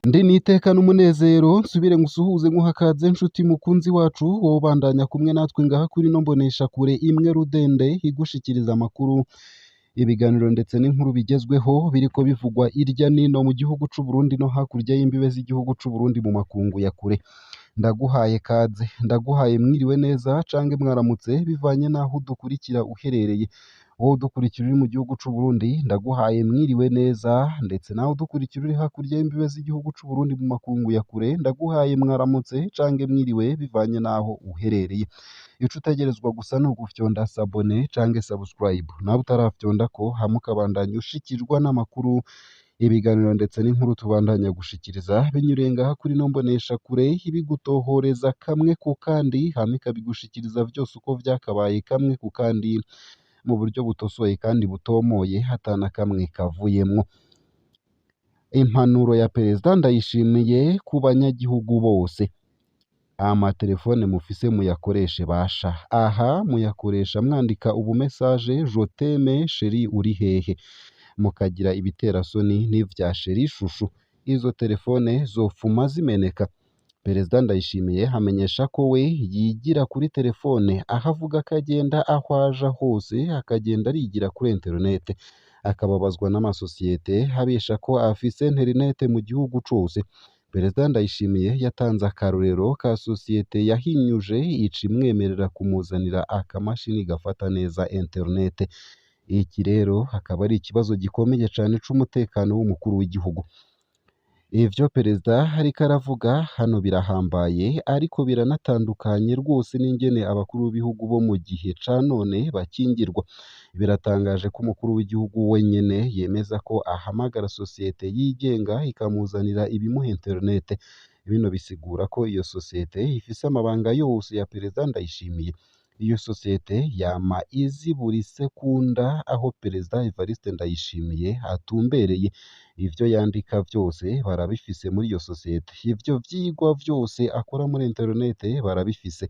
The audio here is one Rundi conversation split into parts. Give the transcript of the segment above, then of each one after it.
Ndi niteka n'umunezero nsubire ngusuhuze nkuhakaze nshuti mukunzi wacu wowe bandanya kumwe natwe ngaha kuri no mbonesha kure imwe rudende igushikiriza amakuru ibiganiro ndetse n'inkuru bigezweho biriko bivugwa irya nino mu gihugu c'u Burundi no hakurya y'imbibe z'igihugu c'u Burundi mu makungu ya kure ndaguhaye kaze ndaguhaye mwiriwe neza cange mwaramutse bivanye naho udukurikira uherereye wowe udukurikira uri mu gihugu c'u Burundi ndaguhaye mwiriwe neza ndetse nawe udukurikira uri hakurya y'imbibe z'igihugu c'u Burundi mu makungu ya kure ndaguhaye mwaramutse cange mwiriwe bivanye naho uherereye ico utegerezwa gusa no gufyonda sabone cange subscribe nawe utarafyondako hamwe ukabandanya ushikirwa n'amakuru ibiganiro ndetse n'inkuru tubandanya gushikiriza binyuriye ngaha kuri no mbonesha kure ibigutohoreza kamwe ku kandi hamwe ikabigushikiriza vyose uko vyakabaye kamwe ku kandi mu buryo butosoye kandi butomoye hatana kamwe kavuyemwo impanuro ya perezida ndayishimiye ku banyagihugu bose amatelefone mufise muyakoreshe basha aha muyakoresha mwandika ubu message joteme sheri uri hehe mukagira ibiterasoni n'ivya sheri shushu izo telefone zofuma zimeneka perezida ndayishimiye hamenyesha ko we yigira kuri telefone aho avuga akagenda aho aja hose akagenda arigira kuri internet akababazwa n'amasosiyete habesha ko afise internet mu gihugu cose perezida ndayishimiye yatanze akarorero ka sosiyete yahinyuje ica imwemerera kumuzanira akamashini gafata neza internet iki rero hakaba ari ikibazo gikomeye cane c'umutekano w'umukuru w'igihugu ivyo perezida ariko aravuga hano birahambaye ariko biranatandukanye rwose n'ingene abakuru b'ibihugu bo mu gihe ca none bakingirwa biratangaje ko umukuru w'igihugu wenyene yemeza ko ahamagara sosiyete yigenga ikamuzanira ibimuha internet bino bisigura ko iyo sosiyete ifise amabanga yose ya perezida ndayishimiye iyo sosiyete yama izi buri sekunda aho perezida Evariste Ndayishimiye atumbereye ivyo yandika vyose barabifise muri iyo sosiyete ivyo vyigwa vyose akora muri internet barabifise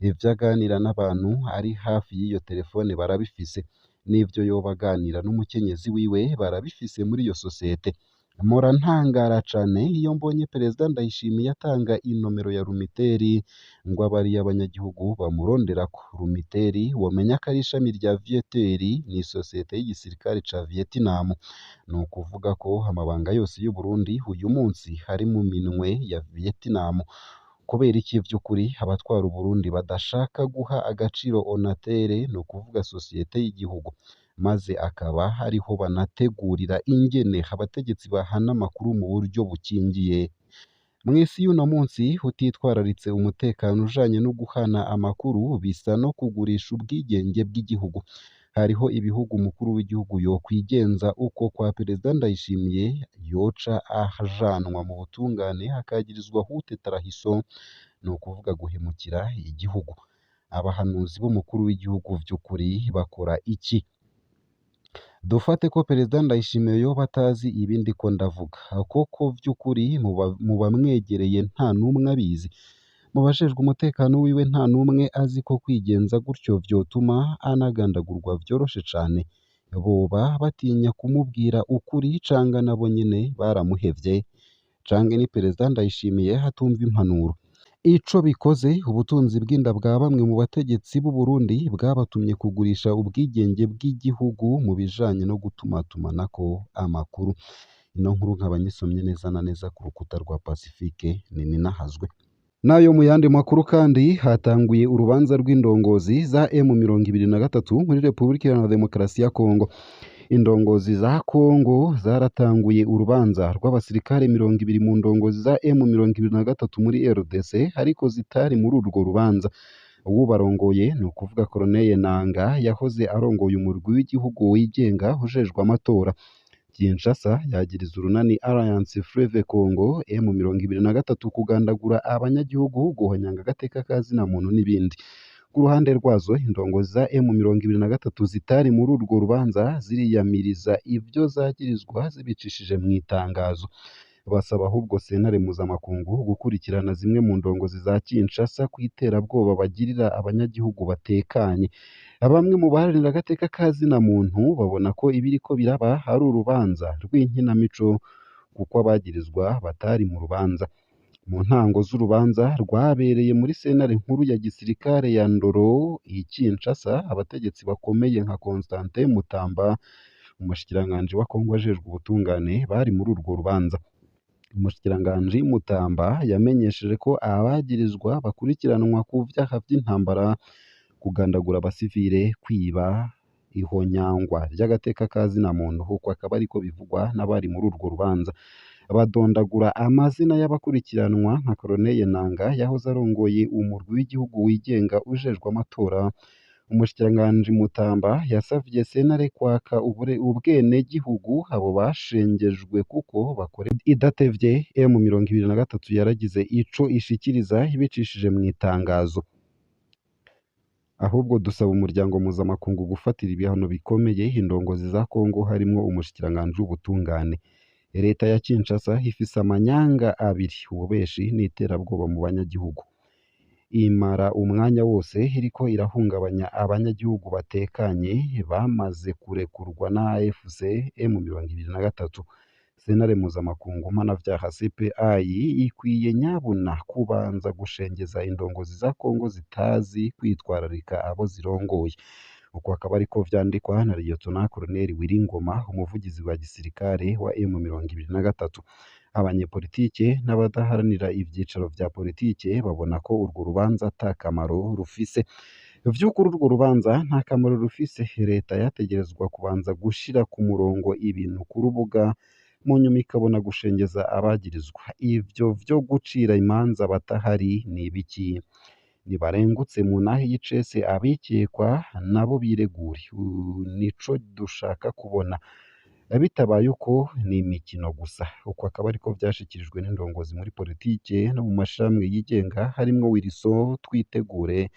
ivyo aganira n'abantu ari hafi y'iyo telefone barabifise n'ivyo yoba aganira n'umukenyezi wiwe barabifise muri iyo sosiyete mpora ntangara cane iyo mbonye perezida Ndayishimiye atanga inomero ya Rumiteri ngo abari abanyagihugu bamuronderako Rumiteri womenya ko ari ishami rya Vieteri ni sosiyete y'igisirikare ca Vietnam ni ukuvuga ko amabanga yose y'u Burundi uyu munsi hari mu minwe ya Vietnam kubera iki vy'ukuri abatwara Uburundi badashaka guha agaciro Onatere ni ukuvuga sosiyete y'igihugu maze akaba hariho banategurira ingene abategetsi bahana amakuru mu buryo bukingiye mw'isi y'uno munsi utitwararitse umutekano ujanye no guhana amakuru bisa no kugurisha ubwigenge bw'igihugu hariho ibihugu umukuru w'igihugu yokwigenza uko kwa perezida Ndayishimiye yoca ajanwa mu butungane hakagirizwa hute tarahiso ni ukuvuga guhemukira igihugu abahanuzi b'umukuru w'igihugu vy'ukuri bakora iki dufate ko perezida Ndayishimiye yoba atazi ibindi ko ndavuga koko vy'ukuri mu bamwegereye nta n'umwe abizi mu bajejwe umutekano wiwe nta n'umwe azi ko kwigenza gutyo vyotuma anagandagurwa vyoroshe cane boba batinya kumubwira ukuri canga nabo nyene baramuhevye cange ni perezida Ndayishimiye hatumva impanuro ico bikoze ubutunzi bw'inda bwa bamwe mu bategetsi b'u Burundi bwabatumye kugurisha ubwigenge bw'igihugu mu bijanye no gutumatumanako amakuru ino nkuru nkaba nyisomye neza na neza ku rukuta rwa Pacifique ninahazwe nayo mu yandi makuru kandi hatanguye urubanza rw'indongozi za M23 muri Repubulika Iharanira Demokarasi ya Kongo indongozi za Kongo zaratanguye urubanza rw'abasirikare 20 mu ndongozi za M23 muri RDC ariko zitari muri urwo rubanza ubu barongoye ni ukuvuga Colonel Nanga yahoze arongoye umurwi w'igihugu wigenga ujejwe amatora Kinshasa yagiriza urunani Alliance Fleuve Congo M23 kugandagura abanyagihugu guhonyanga agateka kazina muntu n'ibindi ku ruhande rwazo indongozi za M23 zitari muri urwo rubanza ziriyamiriza ivyo zagirizwa zibicishije mu itangazo basaba ahubwo sentare mpuzamakungu gukurikirana zimwe mu ndongozi za Kinshasa kw'iterabwoba bagirira abanyagihugu batekanye Bamwe mu baharanira agateka ka zina muntu babona ko ibiriko biraba ari urubanza rw'inkinamico kuko abagirizwa batari mu rubanza. Mu ntango z'urubanza rwabereye muri sentare nkuru ya gisirikare ya Ndoro i Kinshasa, abategetsi bakomeye nka Constantin Mutamba, umushikiranganji wa Kongo ajejwe ubutungane, bari muri urwo rubanza. Umushikiranganji Mutamba yamenyesheje ko abagirizwa bakurikiranwa ku vyaha vy'intambara, kugandagura abasivile, kwiba, ihonyangwa ry'agateka ka zina muntu, kuko akaba ariko bivugwa n'abari muri urwo rubanza. Badondagura amazina y'abakurikiranwa nka Corneille Nangaa yahoze arongoye umurwi w'igihugu wigenga ujejwe amatora. Umushikiranganji Mutamba yasavye sentare kwaka ubwenegihugu abo bashengejwe kuko bakora idatevye. M23 yaragize ico ishikiriza ibicishije mu itangazo. Ahubwo dusaba umuryango mpuzamakungu gufatira ibihano bikomeye indongozi za Kongo, harimwo umushikiranganji w'ubutungane. Leta ya Kinshasa ifise amanyanga abiri, ububeshi n'iterabwoba mu banyagihugu. Imara umwanya wose iriko irahungabanya abanyagihugu batekanye bamaze kurekurwa na AFC M23. Sentare mpuzamakungu mpanavyaha CPI ikwiye nyabuna kubanza gushengeza indongozi za Kongo zitazi kwitwararika abo zirongoye. Uko akaba ariko vyandikwa na Lieutenant Colonel Wiringoma, umuvugizi wa gisirikare wa M23. Abanyepolitike n'abadaharanira ivyicaro vya politike babona ko urwo rubanza ata kamaro rufise. Vy'ukuri urwo rubanza nta kamaro rufise. Leta yategerezwa kubanza gushira ku murongo ibintu ku rubuga, mu nyuma ikabona gushengeza abagirizwa. Ivyo vyo gucira imanza batahari ni ibiki? Nibarengutse mu nahi y'icese abikekwa nabo biregure. Nico dushaka kubona. Bitabaye uko ni imikino gusa. Uko akaba ariko vyashikirijwe n'indongozi muri politike no mu mashirahamwe yigenga, harimwo Wilson Twitegure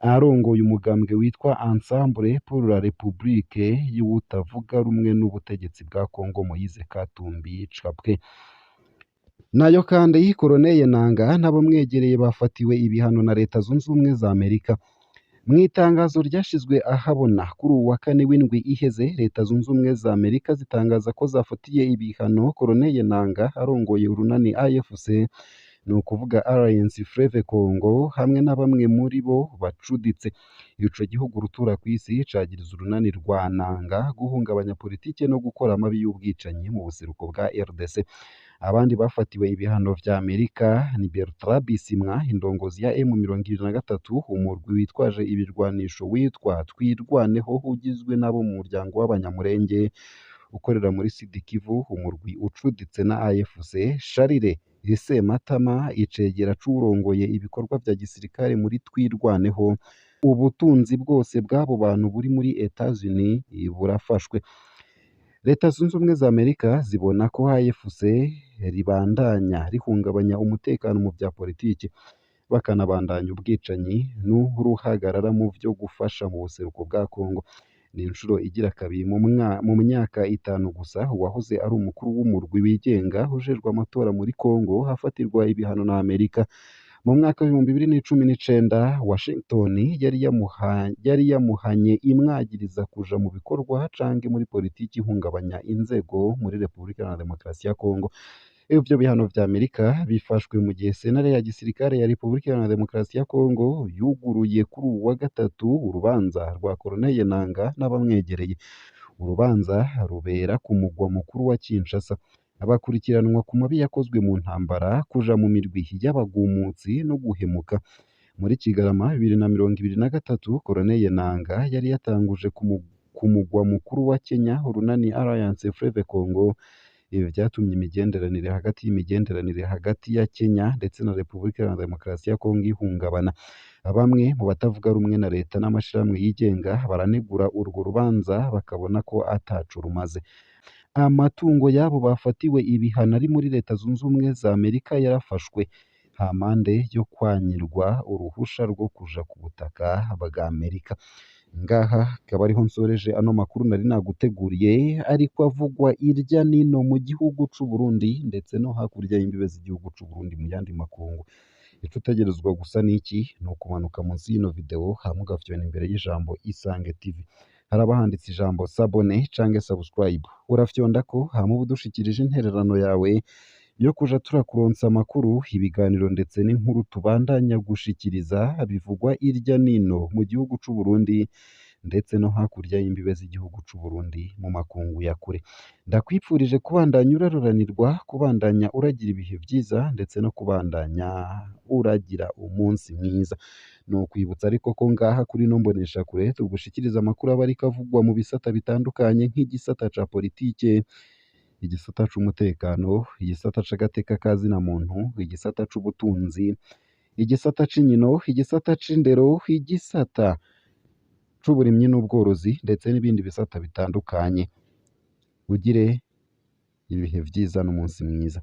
arongoye umugambwe witwa Ensemble pour la République y'uwutavuga rumwe n'ubutegetsi bwa Kongo, Moise Katumbi Chapwe. Nayo kandi Corneille Nangaa n'abamwegereye bafatiwe ibihano na Leta Zunze Ubumwe za Amerika. Mu itangazo ryashizwe ahabona kuri uwa kane w'indwi iheze, Leta Zunze Ubumwe za Amerika zitangaza ko zafatiye ibihano Corneille Nangaa arongoye urunani AFC, ni ukuvuga Alliance Fleuve Congo, hamwe na bamwe muri bo bacuditse. Ico gihugu rutura kw'isi cagiriza urunani rwa Nangaa guhungabanya politike no gukora amabi y'ubwicanyi mu buseruko bwa RDC. Abandi bafatiwe ibihano vya Amerika ni Bertrand Bisimwa, indongozi ya M23, umurwi witwaje ibirwanisho witwa Twirwaneho, ugizwe n'abo mu muryango w'Abanyamurenge ukorera muri Sud Kivu, umurwi ucuditse na AFC. Charles Sematama, icegera c'uwurongoye ibikorwa vya gisirikare muri Twirwaneho. Ubutunzi bwose bw'abo bantu buri muri Etats-Unis burafashwe. Leta Zunze Ubumwe za Amerika zibona ko AFC ribandanya rihungabanya umutekano mu vya politiki, bakanabandanya ubwicanyi n'uruhagarara mu vyo gufasha mu buseruko bwa Kongo. Ni inshuro igira kabiri mu myaka 5 gusa uwahoze ari umukuru w'umurwi wigenga ujejwe amatora muri Kongo hafatirwa ibihano na Amerika. Mu mwaka wa 2019 Washington yari yamuhanye imwagiriza kuja mu bikorwa canke muri politiki ihungabanya inzego muri Repubulika Iharanira Demokarasi ya Kongo. Ivyo bihano vya Amerika bifashwe mu gihe sentare ya gisirikare ya Repubulika Iharanira Demokarasi ya Kongo yuguruye kuri uwa gatatu urubanza rwa Corneille Nangaa n'abamwegereye. Urubanza rubera ku mugwa mukuru wa Kinshasa. Abakurikiranwa ku mabi yakozwe mu ntambara, kuja mu mirwi y'abagumutsi no guhemuka. Muri Kigarama 2023, Corneille Nangaa yari yatanguje ku mugwa mukuru wa Kenya urunani Alliance Fleuve Congo. Ibi vyatumye imigenderanire hagati ya Kenya ndetse na Repubulika Iharanira Demokarasi ya Kongo ihungabana. Bamwe mu batavuga rumwe na leta n'amashirahamwe yigenga baranegura urwo rubanza, bakabona ko ataco rumaze. Amatungo yabo bafatiwe ibihano ari muri Leta Zunze Ubumwe za Amerika yarafashwe, hampande yo kwanyirwa uruhusha rwo kuja ku butaka bwa Amerika. Ngaha akaba ariho nsoreje ano makuru nari naguteguriye, ariko avugwa irya nino mu gihugu c'u Burundi ndetse no hakurya y'imbibe z'igihugu c'u Burundi mu yandi makungu. ico utegerezwa gusa n'iki ni ukumanuka munsi y'ino video hama ugafyona imbere y'ijambo Isange TV haraba handitse ijambo s'abone canke subscribe urafyondako hama uba udushikirije intererano yawe yo kuja turakuronsa amakuru ibiganiro ndetse n'inkuru tubandanya gushikiriza bivugwa irya nino mu gihugu c'u Burundi ndetse no hakurya y'imbibe z'igihugu c'u Burundi mu makungu ya kure ndakwipfurije kubandanya uraruranirwa kubandanya uragira ibihe vyiza ndetse no kubandanya uragira umunsi mwiza no kwibutsa ariko ko ngaha kuri no mbonesha kure tugushikiriza amakuru aba ariko avugwa mu bisata bitandukanye nk'igisata ca politike igisata c'umutekano igisata c'agateka kazina muntu igisata c'ubutunzi igisata c'inkino igisata c'indero igisata c'uburimyi n'ubworozi ndetse n'ibindi bisata bitandukanye ugire ibihe vyiza n'umunsi mwiza